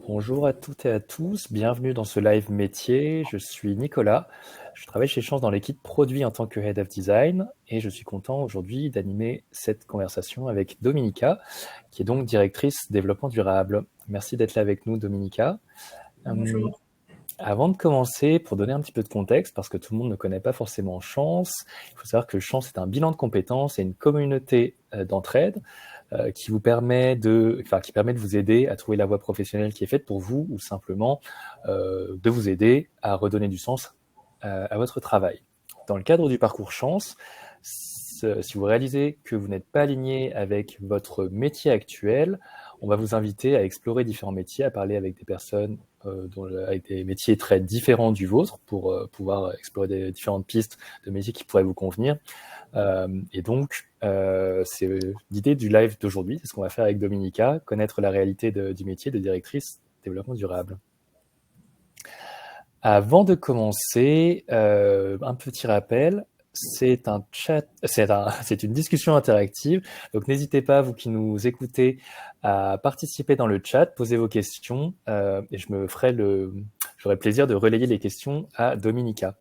Bonjour à toutes et à tous, bienvenue dans ce live métier. Je suis Nicolas, je travaille chez Chance dans l'équipe produit en tant que Head of Design et je suis content aujourd'hui d'animer cette conversation avec Dominica, qui est donc directrice développement durable. Merci d'être là avec nous, Dominica. Euh, Bonjour. Avant de commencer, pour donner un petit peu de contexte, parce que tout le monde ne connaît pas forcément Chance, il faut savoir que Chance est un bilan de compétences et une communauté d'entraide qui qui permet de vous aider à trouver la voie professionnelle qui est faite pour vous ou simplement de vous aider à redonner du sens à votre travail. Dans le cadre du parcours Chance, si vous réalisez que vous n'êtes pas aligné avec votre métier actuel, on va vous inviter à explorer différents métiers, à parler avec des personnes avec des métiers très différents du vôtre pour pouvoir explorer des différentes pistes de métiers qui pourraient vous convenir. Et donc, c'est l'idée du live d'aujourd'hui, c'est ce qu'on va faire avec Dominica, connaître la réalité du métier de directrice développement durable. Avant de commencer, un petit rappel, c'est un chat, c'est une discussion interactive. Donc n'hésitez pas, vous qui nous écoutez, à participer dans le chat, poser vos questions, et j'aurai le plaisir de relayer les questions à Dominica.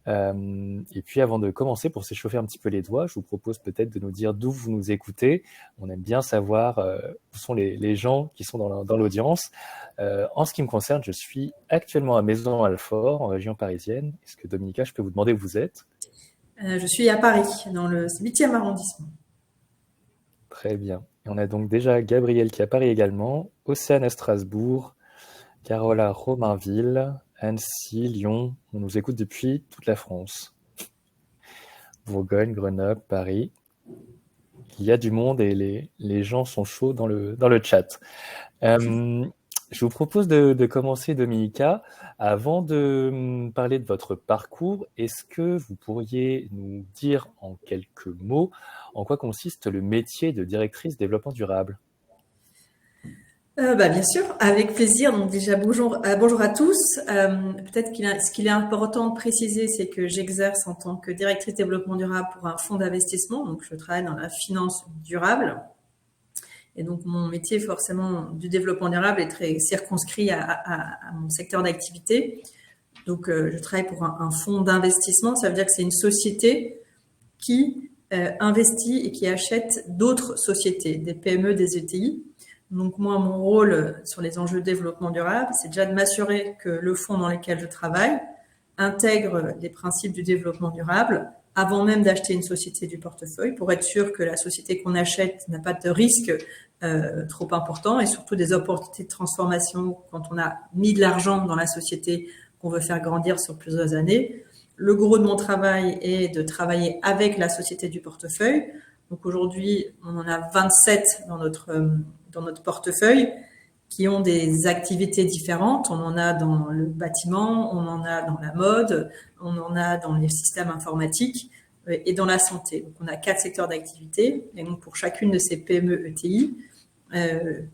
Et puis avant de commencer, pour s'échauffer un petit peu les doigts, je vous propose peut-être de nous dire d'où vous nous écoutez. On aime bien savoir où sont les gens qui sont dans l'audience. En ce qui me concerne, je suis actuellement à Maisons-Alfort, en région parisienne. Est-ce que Dominica, je peux vous demander où vous êtes? Je suis à Paris, dans le 8e arrondissement. Très bien. Et on a donc déjà Gabriel qui est à Paris également, Océane à Strasbourg, Carola à Romainville, Annecy, Lyon. On nous écoute depuis toute la France. Bourgogne, Grenoble, Paris. Il y a du monde et les gens sont chauds dans le chat. Je vous propose de commencer, Dominica. Avant de parler de votre parcours, est-ce que vous pourriez nous dire en quelques mots en quoi consiste le métier de directrice développement durable? Bien sûr, avec plaisir. Donc déjà, bonjour à tous. Peut-être ce qu'il est important de préciser, c'est que j'exerce en tant que directrice développement durable pour un fonds d'investissement. Donc je travaille dans la finance durable. Et donc mon métier, forcément, du développement durable est très circonscrit à mon secteur d'activité. Donc je travaille pour un fonds d'investissement. Ça veut dire que c'est une société qui investit et qui achète d'autres sociétés, des PME, des ETI. Donc moi, mon rôle sur les enjeux de développement durable, c'est déjà de m'assurer que le fonds dans lequel je travaille intègre les principes du développement durable avant même d'acheter une société du portefeuille pour être sûr que la société qu'on achète n'a pas de risque trop important et surtout des opportunités de transformation quand on a mis de l'argent dans la société qu'on veut faire grandir sur plusieurs années. Le gros de mon travail est de travailler avec la société du portefeuille. Donc aujourd'hui, on en a 27 dans notre portefeuille qui ont des activités différentes. On en a dans le bâtiment, on en a dans la mode, on en a dans les systèmes informatiques et dans la santé. Donc on a 4 secteurs d'activité. Et donc pour chacune de ces PME ETI,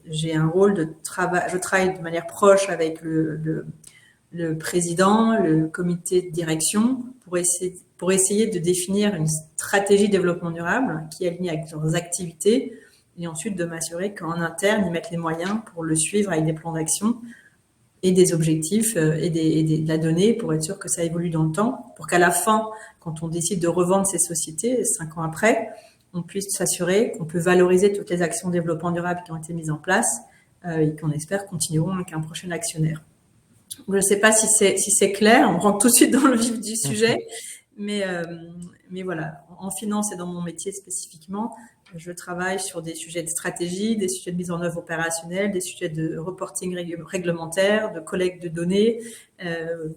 j'ai un rôle de travail. Je travaille de manière proche avec le président, le comité de direction, pour essayer de définir une stratégie de développement durable qui est alignée avec leurs activités et ensuite de m'assurer qu'en interne, ils mettent les moyens pour le suivre avec des plans d'action et des objectifs et de la donnée pour être sûr que ça évolue dans le temps, pour qu'à la fin, quand on décide de revendre ces sociétés, 5 ans après, on puisse s'assurer qu'on peut valoriser toutes les actions de développement durable qui ont été mises en place et qu'on espère continueront avec un prochain actionnaire. Je ne sais pas si c'est clair, on rentre tout de suite dans le vif du sujet, mais voilà, en finance et dans mon métier spécifiquement, je travaille sur des sujets de stratégie, des sujets de mise en œuvre opérationnelle, des sujets de reporting réglementaire, de collecte de données,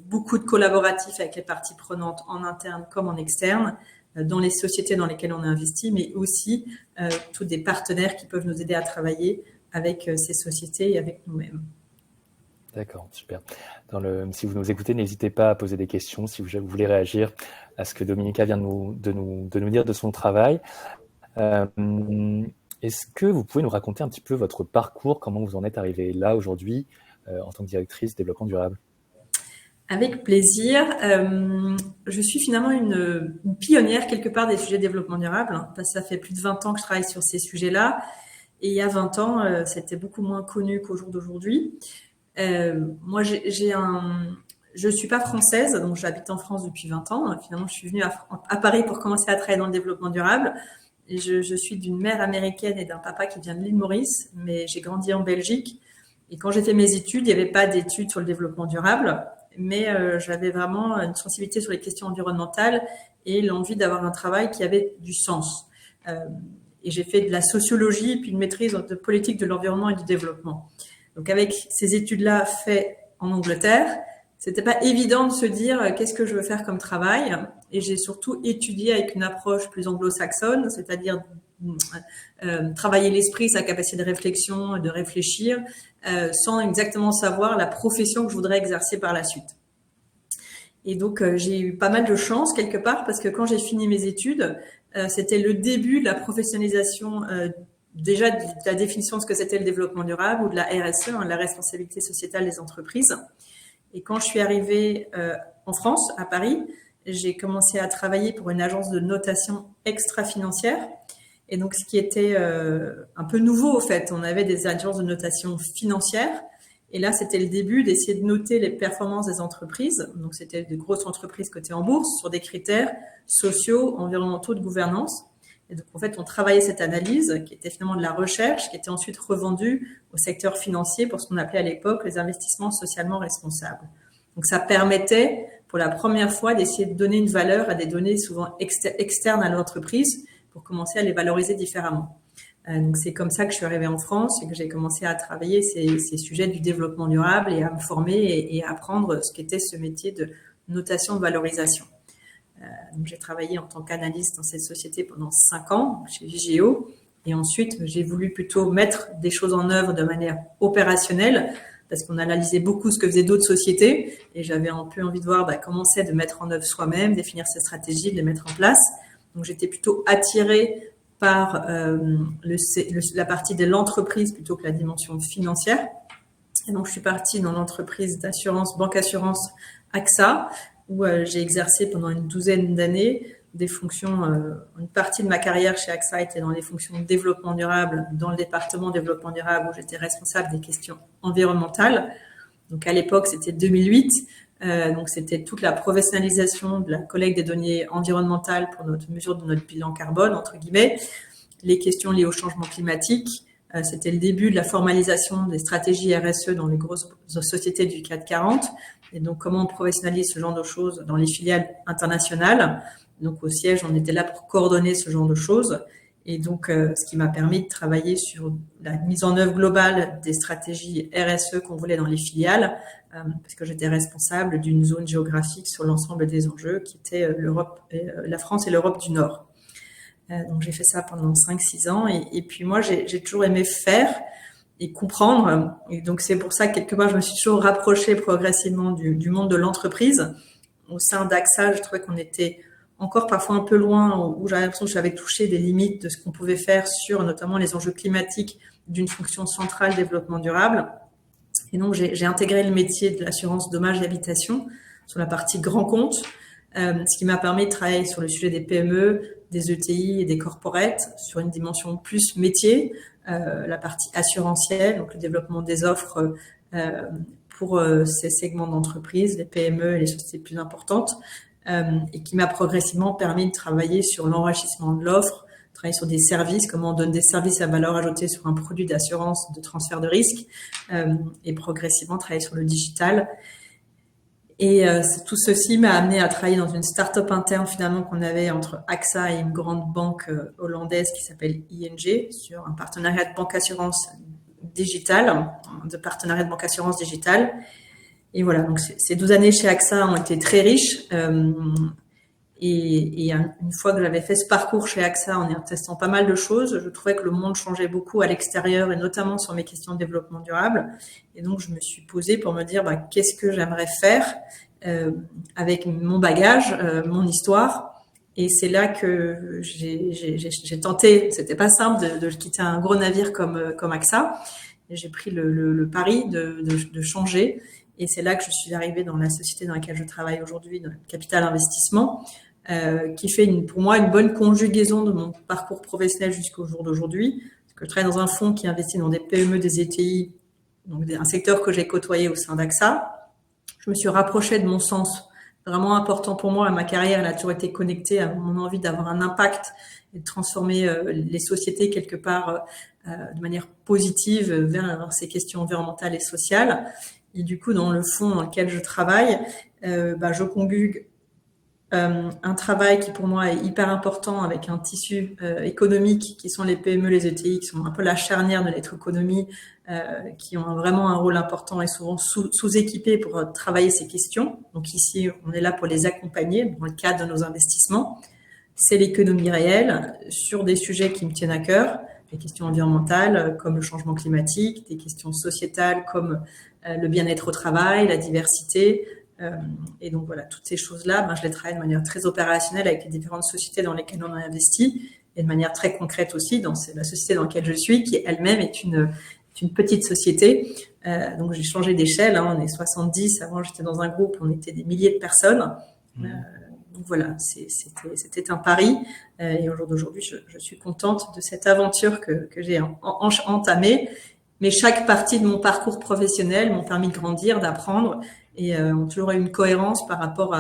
beaucoup de collaboratifs avec les parties prenantes en interne comme en externe, dans les sociétés dans lesquelles on a investi, mais aussi tous des partenaires qui peuvent nous aider à travailler avec ces sociétés et avec nous-mêmes. D'accord, super. Si vous nous écoutez, n'hésitez pas à poser des questions si vous voulez réagir à ce que Dominica vient de nous dire de son travail. Est-ce que vous pouvez nous raconter un petit peu votre parcours, comment vous en êtes arrivé là aujourd'hui en tant que directrice développement durable? Avec plaisir. Je suis finalement une pionnière quelque part des sujets de développement durable, parce que ça fait plus de 20 ans que je travaille sur ces sujets-là. Et il y a 20 ans, c'était beaucoup moins connu qu'au jour d'aujourd'hui. Moi, je suis pas française, donc j'habite en France depuis 20 ans. Finalement, je suis venue à Paris pour commencer à travailler dans le développement durable. Et je suis d'une mère américaine et d'un papa qui vient de l'île Maurice, mais j'ai grandi en Belgique. Et quand j'ai fait mes études, il n'y avait pas d'études sur le développement durable, mais j'avais vraiment une sensibilité sur les questions environnementales et l'envie d'avoir un travail qui avait du sens. Et j'ai fait de la sociologie puis une maîtrise de politique de l'environnement et du développement. Donc avec ces études-là faites en Angleterre, c'était pas évident de se dire qu'est-ce que je veux faire comme travail. Et j'ai surtout étudié avec une approche plus anglo-saxonne, c'est-à-dire travailler l'esprit, sa capacité de réflexion, de réfléchir, sans exactement savoir la profession que je voudrais exercer par la suite. Et donc, j'ai eu pas mal de chance quelque part parce que quand j'ai fini mes études, c'était le début de la professionnalisation déjà de la définition de ce que c'était le développement durable ou de la RSE, la responsabilité sociétale des entreprises. Et quand je suis arrivée en France, à Paris, j'ai commencé à travailler pour une agence de notation extra-financière. Et donc, ce qui était un peu nouveau, au fait, on avait des agences de notation financière. Et là, c'était le début d'essayer de noter les performances des entreprises. Donc, c'était de grosses entreprises cotées en bourse sur des critères sociaux, environnementaux, de gouvernance. Et donc, en fait, on travaillait cette analyse qui était finalement de la recherche, qui était ensuite revendue au secteur financier pour ce qu'on appelait à l'époque les investissements socialement responsables. Donc, ça permettait, pour la première fois, d'essayer de donner une valeur à des données souvent externes à l'entreprise pour commencer à les valoriser différemment. Donc, c'est comme ça que je suis arrivée en France et que j'ai commencé à travailler ces sujets du développement durable et à me former et à apprendre ce qu'était ce métier de notation de valorisation. Donc, j'ai travaillé en tant qu'analyste dans cette société pendant 5 ans chez Vigeo. Et ensuite, j'ai voulu plutôt mettre des choses en œuvre de manière opérationnelle parce qu'on analysait beaucoup ce que faisaient d'autres sociétés. Et j'avais un peu envie de voir comment c'est de mettre en œuvre soi-même, définir ses stratégies, de les mettre en place. Donc, j'étais plutôt attirée par la partie de l'entreprise plutôt que la dimension financière. Et donc, je suis partie dans l'entreprise d'assurance, banque assurance AXA, où j'ai exercé pendant une 12aine d'années des fonctions. Une partie de ma carrière chez AXA était dans les fonctions de développement durable, dans le département développement durable où j'étais responsable des questions environnementales. Donc, à l'époque, c'était 2008. Donc, c'était toute la professionnalisation de la collecte des données environnementales pour notre mesure de notre bilan carbone, entre guillemets, les questions liées au changement climatique. C'était le début de la formalisation des stratégies RSE dans les grosses sociétés du CAC 40. Et donc, comment on professionnalise ce genre de choses dans les filiales internationales. Donc, au siège, on était là pour coordonner ce genre de choses. Et donc, ce qui m'a permis de travailler sur la mise en œuvre globale des stratégies RSE qu'on voulait dans les filiales, parce que j'étais responsable d'une zone géographique sur l'ensemble des enjeux qui était la France et l'Europe du Nord. Donc, j'ai fait ça pendant 5-6 ans. Et puis, moi, j'ai toujours aimé faire et comprendre. Et donc, c'est pour ça que, quelque part, je me suis toujours rapprochée progressivement du monde de l'entreprise. Au sein d'AXA, je trouvais qu'on était encore parfois un peu loin, où j'avais l'impression que j'avais touché des limites de ce qu'on pouvait faire sur notamment les enjeux climatiques d'une fonction centrale développement durable. Et donc, j'ai intégré le métier de l'assurance dommages et habitation sur la partie grand compte, ce qui m'a permis de travailler sur le sujet des PME, des ETI et des corporates sur une dimension plus métier, la partie assurantielle, donc le développement des offres pour ces segments d'entreprise, les PME et les sociétés plus importantes, et qui m'a progressivement permis de travailler sur l'enrichissement de l'offre, travailler sur des services, comment on donne des services à valeur ajoutée sur un produit d'assurance de transfert de risque, et progressivement travailler sur le digital. Et tout ceci m'a amené à travailler dans une start-up interne finalement qu'on avait entre AXA et une grande banque hollandaise qui s'appelle ING sur un partenariat de banque assurance digitale, Et voilà, donc ces 12 années chez AXA ont été très riches. Et une fois que j'avais fait ce parcours chez AXA en y testant pas mal de choses, je trouvais que le monde changeait beaucoup à l'extérieur et notamment sur mes questions de développement durable. Et donc, je me suis posée pour me dire qu'est-ce que j'aimerais faire avec mon bagage, mon histoire. Et c'est là que j'ai tenté, c'était pas simple de quitter un gros navire comme AXA. Et j'ai pris le pari de changer. Et c'est là que je suis arrivée dans la société dans laquelle je travaille aujourd'hui, dans le capital investissement, qui fait pour moi une bonne conjugaison de mon parcours professionnel jusqu'au jour d'aujourd'hui. Parce que je travaille dans un fonds qui investit dans des PME, des ETI, donc un secteur que j'ai côtoyé au sein d'AXA. Je me suis rapprochée de mon sens vraiment important pour moi. Ma carrière, elle a toujours été connectée à mon envie d'avoir un impact et de transformer les sociétés quelque part de manière positive vers ces questions environnementales et sociales. Et du coup, dans le fond dans lequel je travaille, je conjugue un travail qui pour moi est hyper important avec un tissu économique qui sont les PME, les ETI, qui sont un peu la charnière de notre économie, qui ont vraiment un rôle important et souvent sous-équipés pour travailler ces questions. Donc ici, on est là pour les accompagner dans le cadre de nos investissements. C'est l'économie réelle sur des sujets qui me tiennent à cœur, des questions environnementales comme le changement climatique, des questions sociétales comme le bien-être au travail, la diversité. Et donc voilà, toutes ces choses-là, je les travaille de manière très opérationnelle avec les différentes sociétés dans lesquelles on a investi et de manière très concrète aussi dans la société dans laquelle je suis, qui elle-même est une petite société. Donc j'ai changé d'échelle, on est 70, avant j'étais dans un groupe, on était des milliers de personnes. Donc voilà, c'était un pari. Et au jour d'aujourd'hui, je suis contente de cette aventure que j'ai entamée. Mais chaque partie de mon parcours professionnel m'ont permis de grandir, d'apprendre et ont toujours eu une cohérence par rapport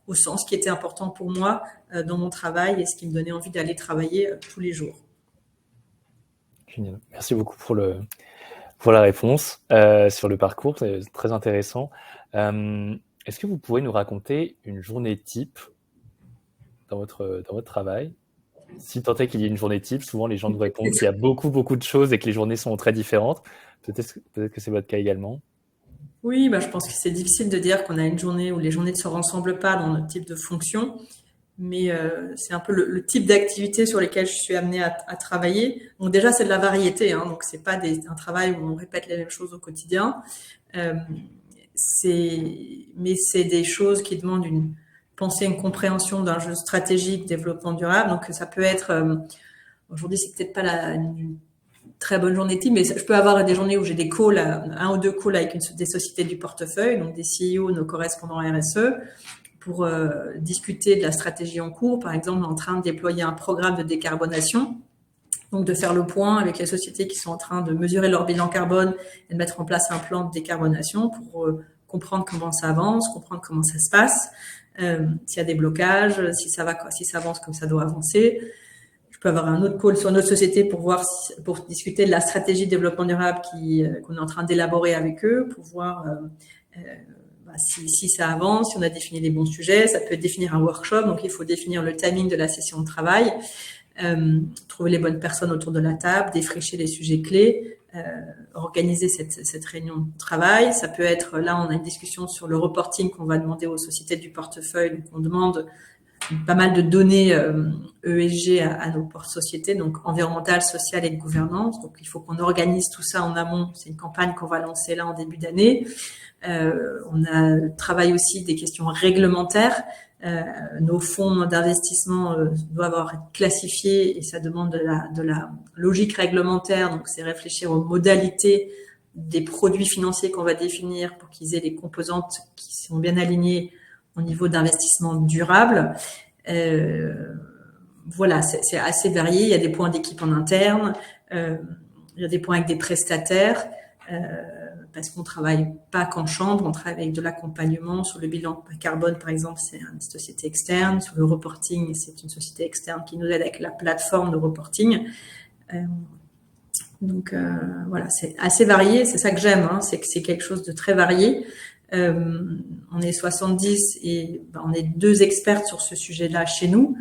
au sens qui était important pour moi dans mon travail et ce qui me donnait envie d'aller travailler tous les jours. Génial. Merci beaucoup pour la réponse sur le parcours, c'est très intéressant. Est-ce que vous pouvez nous raconter une journée type dans votre travail? Si tant est qu'il y ait une journée type, souvent les gens nous répondent qu'il y a beaucoup de choses et que les journées sont très différentes. Peut-être que c'est votre cas également. Oui, je pense que c'est difficile de dire qu'on a une journée où les journées ne se ressemblent pas dans notre type de fonction, mais c'est un peu le type d'activité sur lesquelles je suis amenée à travailler. Donc déjà, c'est de la variété, donc c'est pas un travail où on répète les mêmes choses au quotidien. Mais c'est des choses qui demandent une pensée, une compréhension d'un jeu stratégique, développement durable. Donc ça peut être, aujourd'hui c'est peut-être pas une très bonne journée type, mais je peux avoir des journées où j'ai des calls, un ou deux calls avec des sociétés du portefeuille, donc des CEO, nos correspondants RSE, pour discuter de la stratégie en cours. Par exemple, on est en train de déployer un programme de décarbonation, donc de faire le point avec les sociétés qui sont en train de mesurer leur bilan carbone et de mettre en place un plan de décarbonation pour comprendre comment ça avance, comprendre comment ça se passe, s'il y a des blocages, si ça avance comme ça doit avancer. Je peux avoir un autre call sur notre société pour discuter de la stratégie de développement durable qu'on est en train d'élaborer avec eux, pour voir si ça avance, si on a défini les bons sujets. Ça peut définir un workshop, donc il faut définir le timing de la session de travail, trouver les bonnes personnes autour de la table, défricher les sujets clés, organiser cette réunion de travail. Ça peut être, là, on a une discussion sur le reporting qu'on va demander aux sociétés du portefeuille. Donc, on demande pas mal de données ESG à nos sociétés, donc environnementales, sociales et de gouvernance. Donc, il faut qu'on organise tout ça en amont. C'est une campagne qu'on va lancer là en début d'année. On travaille aussi des questions réglementaires. Nos fonds d'investissement doivent être classifiés et ça demande de la logique réglementaire. Donc, c'est réfléchir aux modalités des produits financiers qu'on va définir pour qu'ils aient les composantes qui sont bien alignées au niveau d'investissement durable. Voilà, c'est assez varié. Il y a des points d'équipe en interne, il y a des points avec des prestataires, parce qu'on travaille pas qu'en chambre, on travaille avec de l'accompagnement. Sur le bilan carbone, par exemple, c'est une société externe. Sur le reporting, c'est une société externe qui nous aide avec la plateforme de reporting. Donc voilà, c'est assez varié. C'est ça que j'aime, c'est que c'est quelque chose de très varié. On est 70 et on est 2 experts sur ce sujet-là chez nous.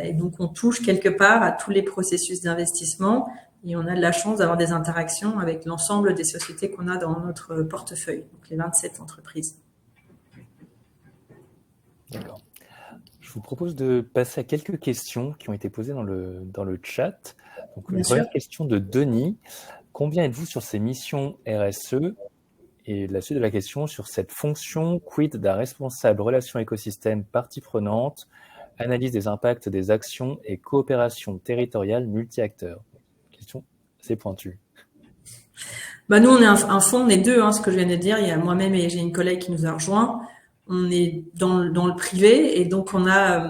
Et donc, on touche quelque part à tous les processus d'investissement et on a de la chance d'avoir des interactions avec l'ensemble des sociétés qu'on a dans notre portefeuille, donc les 27 entreprises. D'accord. Je vous propose de passer à quelques questions qui ont été posées dans le chat. Donc, une première question de Denis. Combien êtes-vous sur ces missions RSE? Et la suite de la question sur cette fonction, quid d'un responsable relation écosystème partie prenante, analyse des impacts des actions et coopération territoriale multi-acteurs. Question assez pointue. Nous, on est un fonds, on est 2, ce que je viens de dire. Il y a moi-même et j'ai une collègue qui nous a rejoint. on est dans le privé et donc on va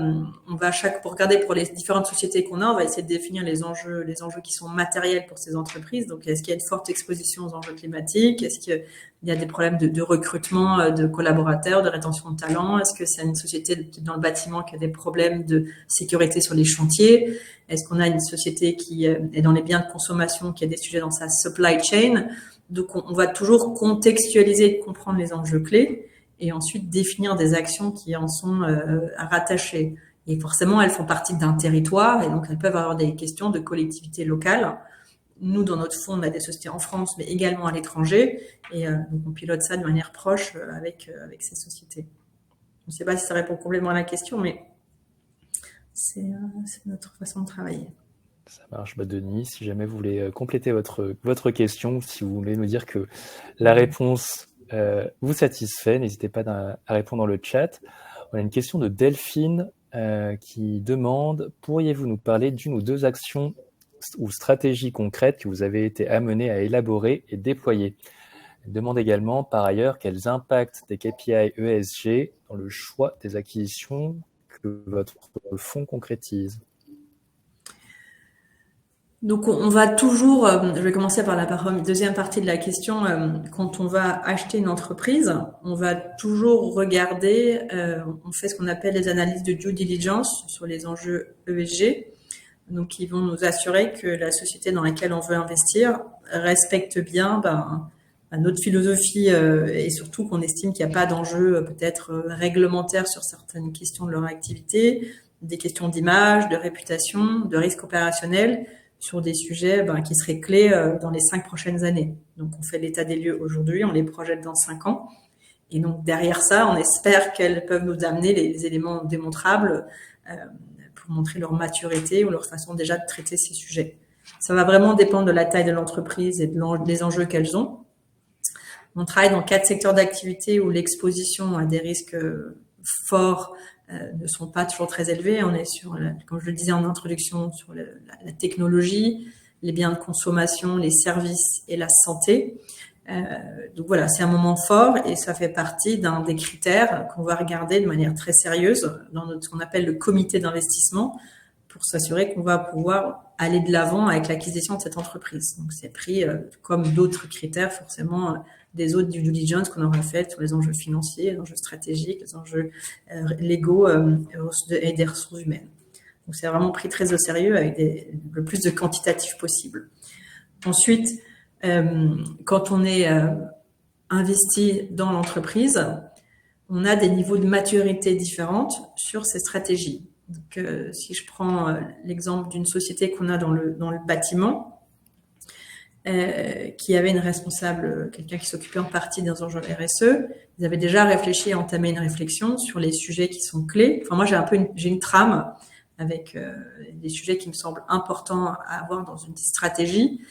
pour regarder pour les différentes sociétés qu'on a, on va essayer de définir les enjeux qui sont matériels pour ces entreprises. Donc, est-ce qu'il y a une forte exposition aux enjeux climatiques? Est-ce qu'il y a des problèmes de recrutement de collaborateurs, de rétention de talents? Est-ce que c'est une société dans le bâtiment qui a des problèmes de sécurité sur les chantiers? Est-ce qu'on a une société qui est dans les biens de consommation, qui a des sujets dans sa supply chain? Donc, on va toujours contextualiser et comprendre les enjeux clés et ensuite définir des actions qui en sont rattachées. Et forcément, elles font partie d'un territoire et donc elles peuvent avoir des questions de collectivité locale. Nous, dans notre fonds, on a des sociétés en France, mais également à l'étranger. Et donc, on pilote ça de manière proche avec ces sociétés. Je ne sais pas si ça répond complètement à la question, mais c'est notre façon de travailler. Ça marche. Denis, si jamais vous voulez compléter votre question, si vous voulez nous dire que la réponse vous satisfait, n'hésitez pas à répondre dans le chat. On a une question de Delphine qui demande « Pourriez-vous nous parler d'une ou deux actions ou stratégies concrètes que vous avez été amenés à élaborer et déployer ?» Elle demande également par ailleurs quels impacts des KPI ESG dans le choix des acquisitions que votre fonds concrétise. Donc, on va toujours, je vais commencer par la deuxième partie de la question, quand on va acheter une entreprise, on va toujours regarder, on fait ce qu'on appelle les analyses de due diligence sur les enjeux ESG, donc qui vont nous assurer que la société dans laquelle on veut investir respecte bien notre philosophie et surtout qu'on estime qu'il n'y a pas d'enjeux peut-être réglementaires sur certaines questions de leur activité, des questions d'image, de réputation, de risque opérationnel, sur des sujets qui seraient clés dans les 5 prochaines années. Donc, on fait l'état des lieux aujourd'hui, on les projette dans 5 ans. Et donc, derrière ça, on espère qu'elles peuvent nous amener les éléments démontrables pour montrer leur maturité ou leur façon déjà de traiter ces sujets. Ça va vraiment dépendre de la taille de l'entreprise et des enjeux qu'elles ont. On travaille dans 4 secteurs d'activité où l'exposition à des risques forts ne sont pas toujours très élevés. On est sur, comme je le disais en introduction, sur la technologie, les biens de consommation, les services et la santé. Donc voilà, c'est un moment fort et ça fait partie d'un des critères qu'on va regarder de manière très sérieuse dans ce qu'on appelle le comité d'investissement pour s'assurer qu'on va pouvoir aller de l'avant avec l'acquisition de cette entreprise. Donc c'est pris comme d'autres critères forcément des autres due diligence qu'on aura fait sur les enjeux financiers, les enjeux stratégiques, les enjeux légaux et des ressources humaines. Donc, c'est vraiment pris très au sérieux avec le plus de quantitatif possible. Ensuite, quand on est investi dans l'entreprise, on a des niveaux de maturité différentes sur ces stratégies. Donc, si je prends l'exemple d'une société qu'on a dans le bâtiment, qui avait une responsable, quelqu'un qui s'occupait en partie des enjeux RSE. Ils avaient déjà réfléchi et entamé une réflexion sur les sujets qui sont clés. Enfin, moi, j'ai une trame avec des sujets qui me semblent importants à avoir dans une stratégie,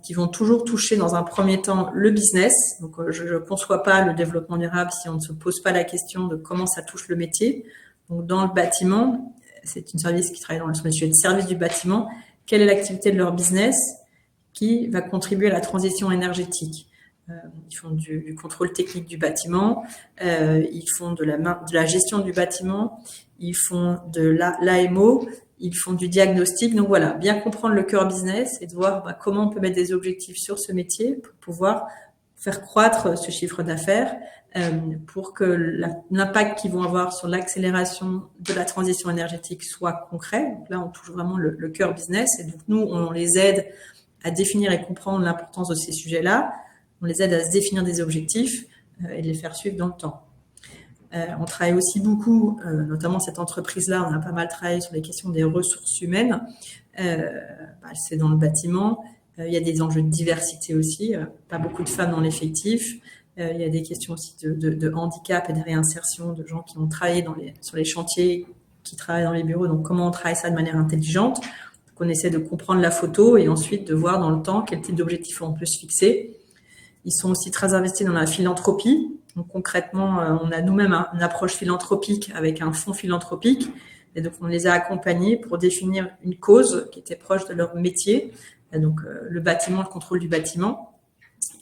qui vont toujours toucher dans un premier temps le business. Donc, je ne conçois pas le développement durable si on ne se pose pas la question de comment ça touche le métier. Donc, dans le bâtiment, c'est une service qui travaille sur les sujets de service du bâtiment. Quelle est l'activité de leur business qui va contribuer à la transition énergétique? Ils font du contrôle technique du bâtiment, ils font de la gestion du bâtiment, ils font de l'AMO, ils font du diagnostic. Donc voilà, bien comprendre le cœur business et de voir comment on peut mettre des objectifs sur ce métier pour pouvoir faire croître ce chiffre d'affaires pour que l'impact qu'ils vont avoir sur l'accélération de la transition énergétique soit concret. Donc là, on touche vraiment le cœur business et donc nous, on les aide à définir et comprendre l'importance de ces sujets-là. On les aide à se définir des objectifs et de les faire suivre dans le temps. On travaille aussi beaucoup, notamment cette entreprise-là, on a pas mal travaillé sur les questions des ressources humaines. C'est dans le bâtiment. Il y a des enjeux de diversité aussi, pas beaucoup de femmes dans l'effectif. Il y a des questions aussi de handicap et de réinsertion de gens qui ont travaillé sur les chantiers, qui travaillent dans les bureaux. Donc, comment on travaille ça de manière intelligente? On essaie de comprendre la photo et ensuite de voir dans le temps quel type d'objectifs on peut se fixer. Ils sont aussi très investis dans la philanthropie. Donc concrètement, on a nous-mêmes une approche philanthropique avec un fonds philanthropique. Et donc, on les a accompagnés pour définir une cause qui était proche de leur métier. Donc, le bâtiment, le contrôle du bâtiment.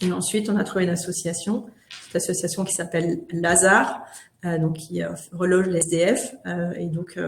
Et ensuite, on a trouvé une association cette association qui s'appelle Lazare, donc qui reloge les SDF, et donc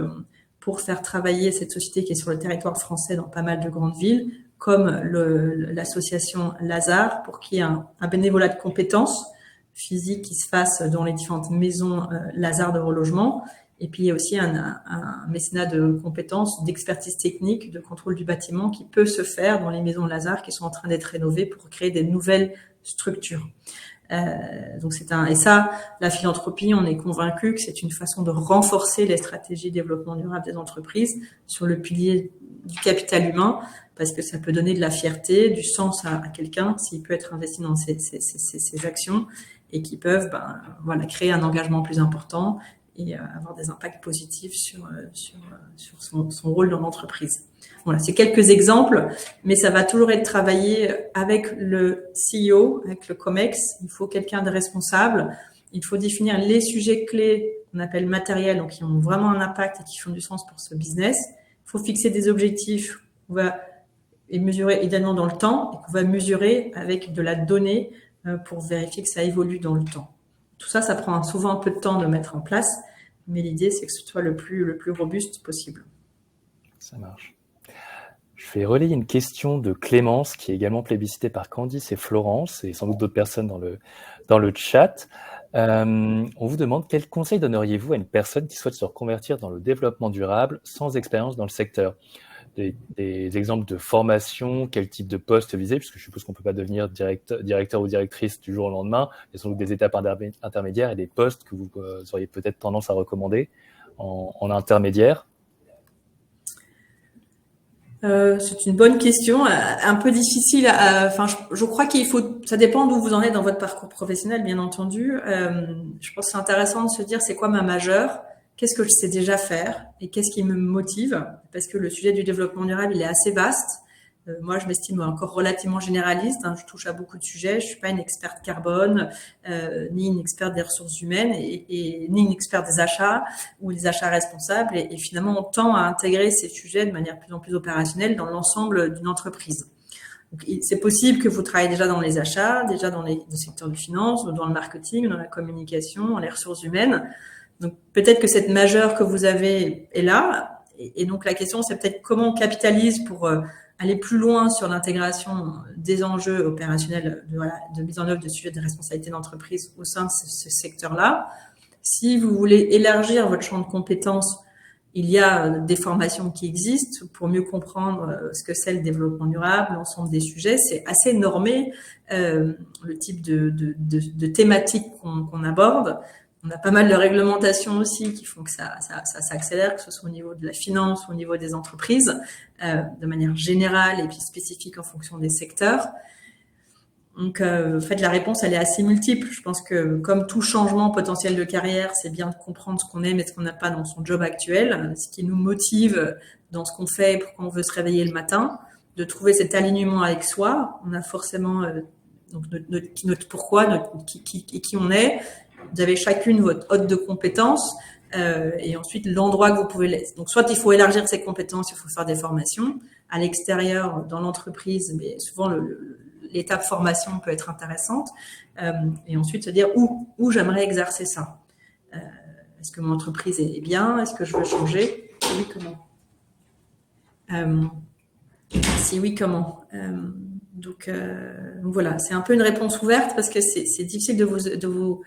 pour faire travailler cette société qui est sur le territoire français dans pas mal de grandes villes, comme l'association Lazare, pour qu'il y ait un bénévolat de compétences physiques qui se fasse dans les différentes maisons Lazare de relogement. Et puis, il y a aussi un mécénat de compétences, d'expertise technique, de contrôle du bâtiment qui peut se faire dans les maisons Lazare qui sont en train d'être rénovées pour créer des nouvelles structures. Donc et ça, la philanthropie, on est convaincu que c'est une façon de renforcer les stratégies de développement durable des entreprises sur le pilier du capital humain, parce que ça peut donner de la fierté, du sens à quelqu'un s'il peut être investi dans ces actions et qui peuvent créer un engagement plus important et avoir des impacts positifs sur son rôle dans l'entreprise. Voilà, c'est quelques exemples, mais ça va toujours être travaillé avec le CEO, avec le COMEX. Il faut quelqu'un de responsable. Il faut définir les sujets clés qu'on appelle matériels, donc qui ont vraiment un impact et qui font du sens pour ce business. Il faut fixer des objectifs et mesurer idéalement dans le temps et qu'on va mesurer avec de la donnée pour vérifier que ça évolue dans le temps. Tout ça, ça prend souvent un peu de temps de mettre en place, mais l'idée, c'est que ce soit le plus robuste possible. Ça marche. Je vais relayer une question de Clémence, qui est également plébiscitée par Candice et Florence, et sans doute d'autres personnes dans le chat. On vous demande quel conseil donneriez-vous à une personne qui souhaite se reconvertir dans le développement durable sans expérience dans le secteur ? Des exemples de formation, quel type de poste viser, puisque je suppose qu'on ne peut pas devenir directeur ou directrice du jour au lendemain. Il y a sans doute des étapes intermédiaires et des postes que vous auriez peut-être tendance à recommander en intermédiaire. C'est une bonne question, un peu difficile. Je crois ça dépend d'où vous en êtes dans votre parcours professionnel, bien entendu. Je pense que c'est intéressant de se dire c'est quoi ma majeure, qu'est-ce que je sais déjà faire et qu'est-ce qui me motive, parce que le sujet du développement durable, il est assez vaste. Moi, je m'estime encore relativement généraliste. Je touche à beaucoup de sujets. Je suis pas une experte carbone, ni une experte des ressources humaines, et ni une experte des achats ou des achats responsables. Et finalement, on tend à intégrer ces sujets de manière de plus en plus opérationnelle dans l'ensemble d'une entreprise. Donc, c'est possible que vous travaillez déjà dans les achats, déjà dans le secteur du finance, dans le marketing, dans la communication, dans les ressources humaines. Donc, peut-être que cette majeure que vous avez est là. Et donc, la question, c'est peut-être comment on capitalise pour aller plus loin sur l'intégration des enjeux opérationnels de mise en œuvre de sujets de responsabilité d'entreprise au sein de ce secteur-là. Si vous voulez élargir votre champ de compétences, il y a des formations qui existent pour mieux comprendre ce que c'est le développement durable, l'ensemble des sujets. C'est assez normé, le type de thématiques qu'on aborde. On a pas mal de réglementations aussi qui font que ça s'accélère, que ce soit au niveau de la finance ou au niveau des entreprises, de manière générale et puis spécifique en fonction des secteurs. Donc, en fait, la réponse, elle est assez multiple. Je pense que comme tout changement potentiel de carrière, c'est bien de comprendre ce qu'on aime et ce qu'on n'a pas dans son job actuel, ce qui nous motive dans ce qu'on fait, pourquoi on veut se réveiller le matin, de trouver cet alignement avec soi. On a forcément donc notre pourquoi, qui on est. Vous avez chacune votre hôte de compétences et ensuite l'endroit que vous pouvez... Donc, soit il faut élargir ses compétences, il faut faire des formations à l'extérieur, dans l'entreprise, mais souvent l'étape formation peut être intéressante. Et ensuite se dire où j'aimerais exercer ça. Est-ce que mon entreprise est bien? Est-ce que je veux changer? Si oui, comment? Si oui, comment? Donc voilà, c'est un peu une réponse ouverte parce que c'est difficile de vous.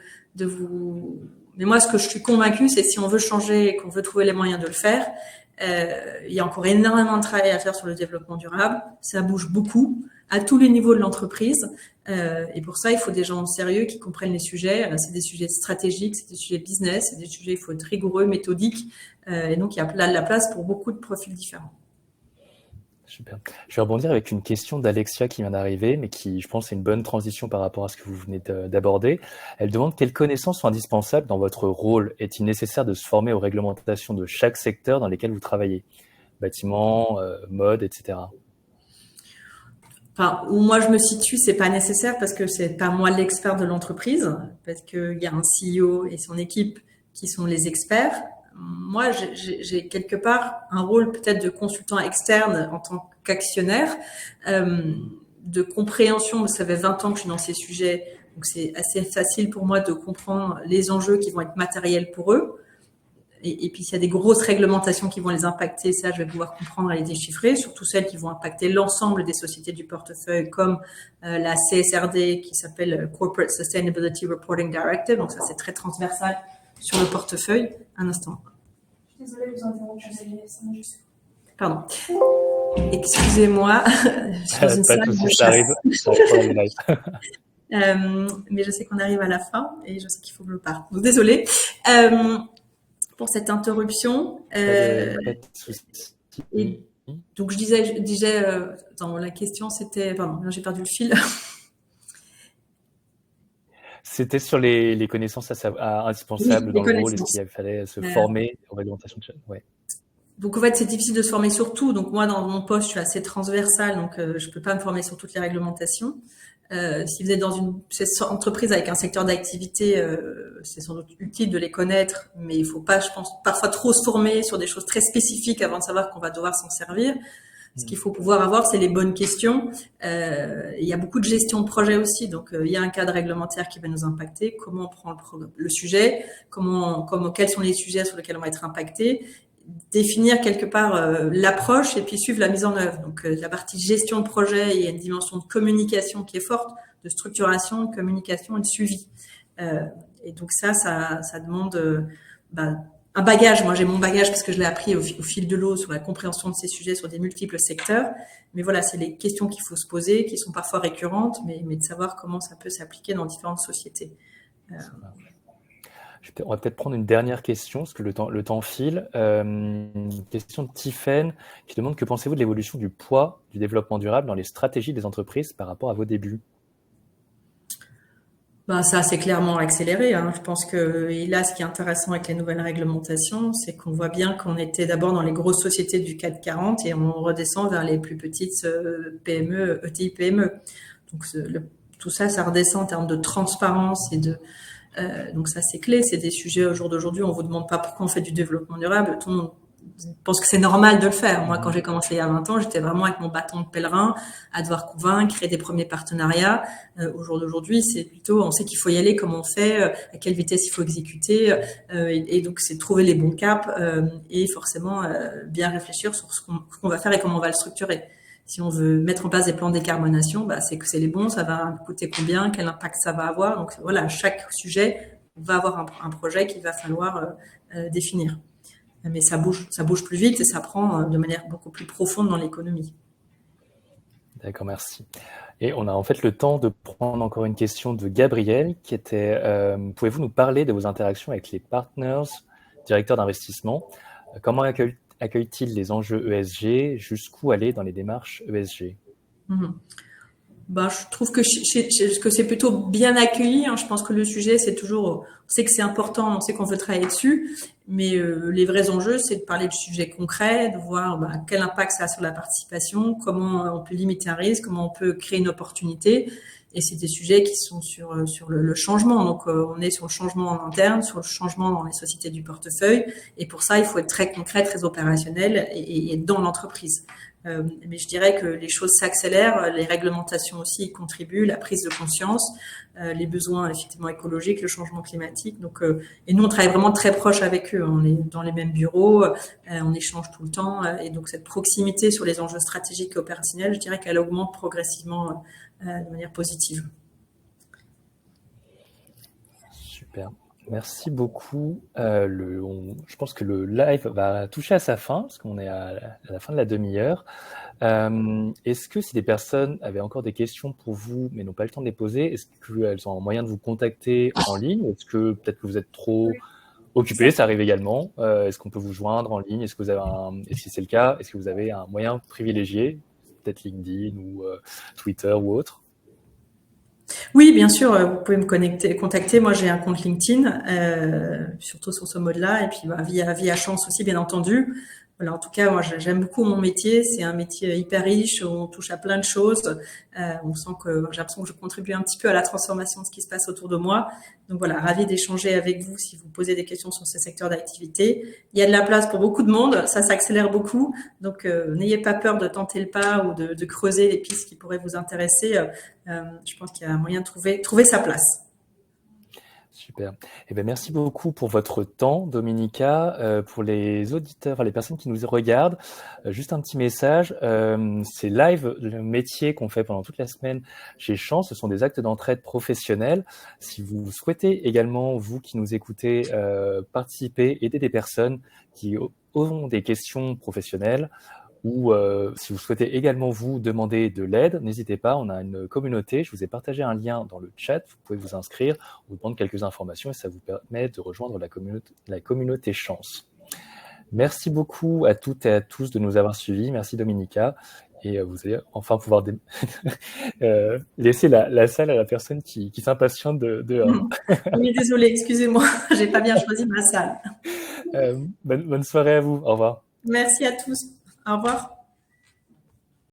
Mais moi, ce que je suis convaincue, c'est que si on veut changer et qu'on veut trouver les moyens de le faire, il y a encore énormément de travail à faire sur le développement durable. Ça bouge beaucoup à tous les niveaux de l'entreprise. Et pour ça, il faut des gens sérieux qui comprennent les sujets. C'est des sujets stratégiques, c'est des sujets business, c'est des sujets, il faut être rigoureux, méthodique. Et donc, il y a de la place pour beaucoup de profils différents. Super. Je vais rebondir avec une question d'Alexia qui vient d'arriver, mais qui, je pense, est une bonne transition par rapport à ce que vous venez d'aborder. Elle demande quelles connaissances sont indispensables dans votre rôle. Est-il nécessaire de se former aux réglementations de chaque secteur dans lesquels vous travaillez? Bâtiment, mode, etc. Enfin, où moi je me situe, c'est pas nécessaire parce que c'est pas moi l'expert de l'entreprise, parce qu'il y a un CEO et son équipe qui sont les experts. Moi, j'ai quelque part un rôle peut-être de consultant externe en tant qu'actionnaire, de compréhension. Ça fait 20 ans que je suis dans ces sujets, Donc, c'est assez facile pour moi de comprendre les enjeux qui vont être matériels pour eux. Et puis, s'il y a des grosses réglementations qui vont les impacter, ça, je vais pouvoir comprendre et les déchiffrer, surtout celles qui vont impacter l'ensemble des sociétés du portefeuille, comme la CSRD, qui s'appelle Corporate Sustainability Reporting Directive. Donc, ça, c'est très transversal sur le portefeuille. Un instant. Je suis désolée de vous interrompre, juste. Pardon. Excusez-moi. Je suis dans une salle de chasse. Mais je sais qu'on arrive à la fin et je sais qu'il faut que je parte. Donc, désolée pour cette interruption. Et donc, je disais dans la question, c'était... Pardon, j'ai perdu le fil. C'était sur les connaissances indispensables dans le rôle, est-ce qu'il fallait se former aux réglementations de chaîne. Ouais. Donc, en fait, c'est difficile de se former sur tout. Donc, moi, dans mon poste, je suis assez transversale, donc je peux pas me former sur toutes les réglementations. Si vous êtes dans une entreprise avec un secteur d'activité, c'est sans doute utile de les connaître, mais il faut pas, je pense, parfois trop se former sur des choses très spécifiques avant de savoir qu'on va devoir s'en servir. Ce qu'il faut pouvoir avoir, c'est les bonnes questions. Il y a beaucoup de gestion de projet aussi, donc il y a un cadre réglementaire qui va nous impacter. Comment on prend le sujet, quels sont les sujets sur lesquels on va être impacté, définir quelque part l'approche et puis suivre la mise en œuvre. Donc la partie gestion de projet, il y a une dimension de communication qui est forte, de structuration, de communication et de suivi. Et donc ça demande un bagage. Moi, j'ai mon bagage parce que je l'ai appris au fil de l'eau sur la compréhension de ces sujets sur des multiples secteurs. Mais voilà, c'est les questions qu'il faut se poser, qui sont parfois récurrentes, mais de savoir comment ça peut s'appliquer dans différentes sociétés. On va peut-être prendre une dernière question, parce que le temps file. Une question de Tiffaine qui demande: que pensez-vous de l'évolution du poids du développement durable dans les stratégies des entreprises par rapport à vos débuts? Ça s'est clairement accéléré. Je pense que là, ce qui est intéressant avec les nouvelles réglementations, c'est qu'on voit bien qu'on était d'abord dans les grosses sociétés du CAC 40 et on redescend vers les plus petites PME, ETI, PME. Donc tout ça redescend en termes de transparence et donc ça, c'est clé. C'est des sujets au jour d'aujourd'hui. On vous demande pas pourquoi on fait du développement durable. Tout le monde pense que c'est normal de le faire. Moi, quand j'ai commencé il y a 20 ans, j'étais vraiment avec mon bâton de pèlerin à devoir convaincre, créer des premiers partenariats. Au jour d'aujourd'hui, c'est plutôt, on sait qu'il faut y aller, comment on fait, à quelle vitesse il faut exécuter. Et donc, c'est trouver les bons caps et forcément bien réfléchir sur ce qu'on va faire et comment on va le structurer. Si on veut mettre en place des plans de décarbonation, c'est que c'est les bons, ça va coûter combien, quel impact ça va avoir. Donc voilà, chaque sujet va avoir un projet qu'il va falloir définir. Mais ça bouge plus vite et ça prend de manière beaucoup plus profonde dans l'économie. D'accord, merci. Et on a en fait le temps de prendre encore une question de Gabriel qui était pouvez-vous nous parler de vos interactions avec les partners, directeurs d'investissement? Comment accueillent-ils les enjeux ESG? Jusqu'où aller dans les démarches ESG? Je trouve que c'est plutôt bien accueilli. Je pense que le sujet, c'est toujours, on sait que c'est important, on sait qu'on veut travailler dessus, mais les vrais enjeux, c'est de parler de sujets concrets, de voir quel impact ça a sur la participation, comment on peut limiter un risque, comment on peut créer une opportunité. Et c'est des sujets qui sont sur le changement. Donc, on est sur le changement en interne, sur le changement dans les sociétés du portefeuille. Et pour ça, il faut être très concret, très opérationnel et dans l'entreprise. Mais je dirais que les choses s'accélèrent, les réglementations aussi y contribuent, la prise de conscience, les besoins effectivement écologiques, le changement climatique. Donc, et nous, on travaille vraiment très proche avec eux. On est dans les mêmes bureaux, on échange tout le temps. Et donc, cette proximité sur les enjeux stratégiques et opérationnels, je dirais qu'elle augmente progressivement de manière positive. Super. Merci beaucoup. Je pense que le live va toucher à sa fin, parce qu'on est à la fin de la demi-heure. Est-ce que si des personnes avaient encore des questions pour vous, mais n'ont pas le temps de les poser, est-ce qu'elles ont un moyen de vous contacter en ligne? Est-ce que peut-être que vous êtes trop occupé? Ça arrive également. Est-ce qu'on peut vous joindre en ligne? Est-ce que vous avez et si c'est le cas, est-ce que vous avez un moyen privilégié, peut-être LinkedIn ou Twitter ou autre? Oui, bien sûr, vous pouvez me contacter. Moi, j'ai un compte LinkedIn, surtout sur ce mode-là, et puis via Chance aussi, bien entendu. voilà, en tout cas, moi, j'aime beaucoup mon métier. C'est un métier hyper riche où on touche à plein de choses. On sent que j'ai l'impression que je contribue un petit peu à la transformation de ce qui se passe autour de moi. Donc voilà, ravi d'échanger avec vous si vous posez des questions sur ce secteur d'activité. Il y a de la place pour beaucoup de monde, ça s'accélère beaucoup. Donc n'ayez pas peur de tenter le pas ou de creuser les pistes qui pourraient vous intéresser. Je pense qu'il y a moyen de trouver sa place. Super. Eh bien, merci beaucoup pour votre temps, Dominica. Pour les auditeurs, les personnes qui nous regardent, juste un petit message. C'est live, le métier qu'on fait pendant toute la semaine chez Chance. Ce sont des actes d'entraide professionnels. Si vous souhaitez également, vous qui nous écoutez, participer, aider des personnes qui auront des questions professionnelles, ou si vous souhaitez également vous demander de l'aide, n'hésitez pas, on a une communauté, je vous ai partagé un lien dans le chat, vous pouvez vous inscrire, vous prendre quelques informations et ça vous permet de rejoindre la communauté Chance. Merci beaucoup à toutes et à tous de nous avoir suivis, merci Dominica, et vous allez enfin pouvoir laisser la salle à la personne qui s'impatiente dehors. Oui, désolée, excusez-moi, j'ai pas bien choisi ma salle. Bonne soirée à vous, au revoir. Merci à tous, au revoir.